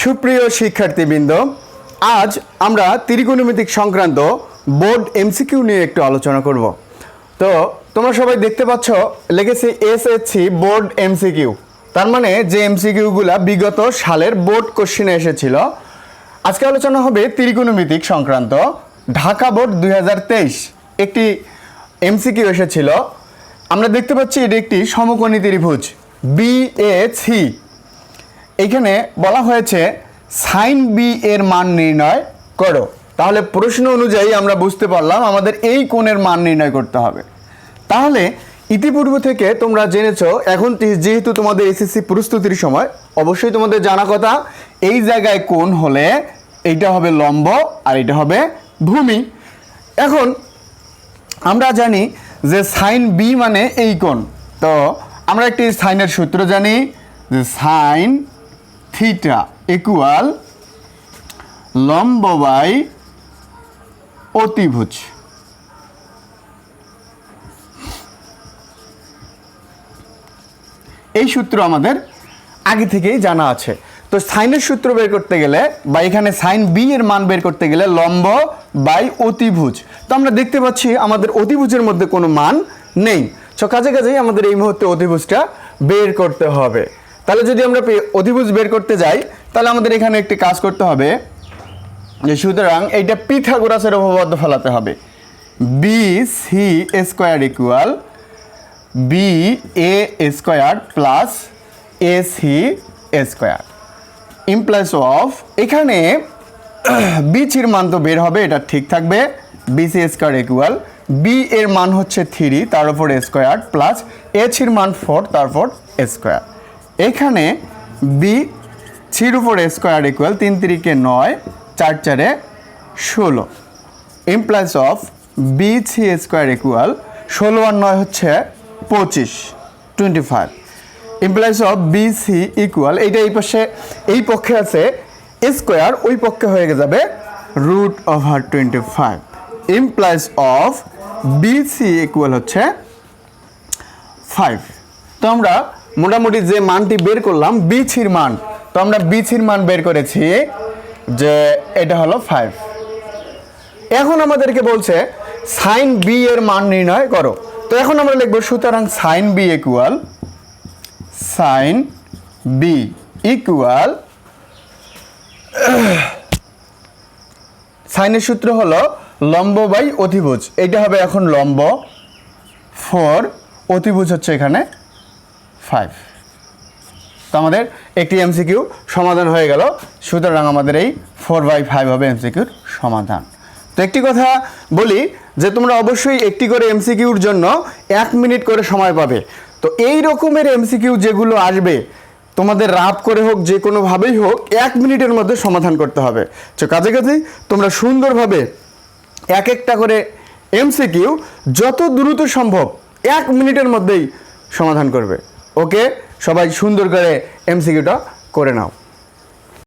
সুপ্রিয় শিক্ষার্থীবৃন্দ, আজ আমরা ত্রিকোণমিতিক সংক্রান্ত বোর্ড এমসিকিউ নিয়ে একটু আলোচনা করব। তো তোমরা সবাই দেখতে পাচ্ছ লিখেছি এসএসসি বোর্ড এমসিকিউ, তার মানে যে এমসিকিউগুলা বিগত সালের বোর্ড কোশ্চেনে এসেছিল। আজকে আলোচনা হবে ত্রিকোণমিতিক সংক্রান্ত ঢাকা বোর্ড 2023 একটি এমসিকিউ এসেছিল। আমরা দেখতে পাচ্ছি এটি একটি সমকোণী ত্রিভুজ বিএসি। এখানে বলা হয়েছে সাইন বি এর মান নির্ণয় করো। তাহলে প্রশ্ন অনুযায়ী আমরা বুঝতে পারলাম আমাদের এই কোণের মান নির্ণয় করতে হবে। তাহলে ইতিপূর্বে থেকে তোমরা জেনেছো, এখন যেহেতু তোমাদের এসএসসি প্রস্তুতির সময়, অবশ্যই তোমাদের জানা কথা এই জায়গায় কোণ হলে এইটা হবে লম্ব আর এটা হবে ভূমি। এখন আমরা জানি যে সাইন বি মানে এই কোণ। তো আমরা একটি সাইনের সূত্র জানি যে সাইন থিটা ইকুয়াল লম্ব বাই অতিভুজ। এই সূত্র আমাদের আগে থেকেই জানা আছে। তো সাইনের সূত্র বের করতে গেলে বা এখানে সাইন বি এর মান বের করতে গেলে লম্ব বাই অতিভুজ। তো আমরা দেখতে পাচ্ছি আমাদের অতিভুজের মধ্যে কোনো মান নেই। তো কাছাকাছি আমাদের এই মুহূর্তে অতিভুজটা বের করতে হবে। তাহলে যদি আমরা অতিভুজ বের করতে যাই তাহলে আমাদের এখানে একটি কাজ করতে হবে, যে সুতরাং এইটা পিথাগোরাসের উপপাদ্য ফেলাতে হবে। B C square equal B A square plus A C square implies of, এখানে বিসির মান তো বের হবে, এটা ঠিক থাকবে। B C square equal B এর মান হচ্ছে 3, তার উপর স্কোয়ার প্লাস এ সির মান 4, তারপর স্কোয়ার। এখানে বি সির উপর square equal 3 3 9, 4 4 16 implies of B C square equal 16 আর 9 হচ্ছে 25 25 implies of B C equal, এইটা এই পক্ষে আছে স্কোয়ার, ওই পক্ষে হয়ে যাবে √25 implies of B C equal হচ্ছে 5। তো আমরা মোটামুটি যে মানটি বের করলাম বিসির মান, তো আমরা বিসির মান বের করেছি যে এটা হলো 5। এখন আমাদেরকে বলছে সাইন বি এর মান নির্ণয় করো। তো এখন আমরা লিখব সুতরাং সাইন বি ইকুয়াল সাইনের সূত্র হলো লম্ব বাই অতিভুজ। এইটা হবে এখন লম্ব 4, অতিভুজ হচ্ছে এখানে 5। তো আমাদের একটি এমসিকিউ সমাধান হয়ে গেল। সুতরাং আমাদের এই 4/5 হবে এমসিকিউর সমাধান। তো একটি কথা বলি যে তোমরা অবশ্যই একটি করে এমসিকিউর জন্য 1 মিনিট করে সময় পাবে। তো এই রকমের এমসিকিউ যেগুলো আসবে তোমাদের রাত করে হোক যে কোনোভাবেই হোক 1 মিনিটের মধ্যে সমাধান করতে হবে। তো কাছাকাছি তোমরা সুন্দরভাবে এক একটা করে এমসিকিউ যত দ্রুত সম্ভব 1 মিনিটের মধ্যেই সমাধান করবে। ওকে, সবাই সুন্দর করে এমসিকিউটা করে নাও।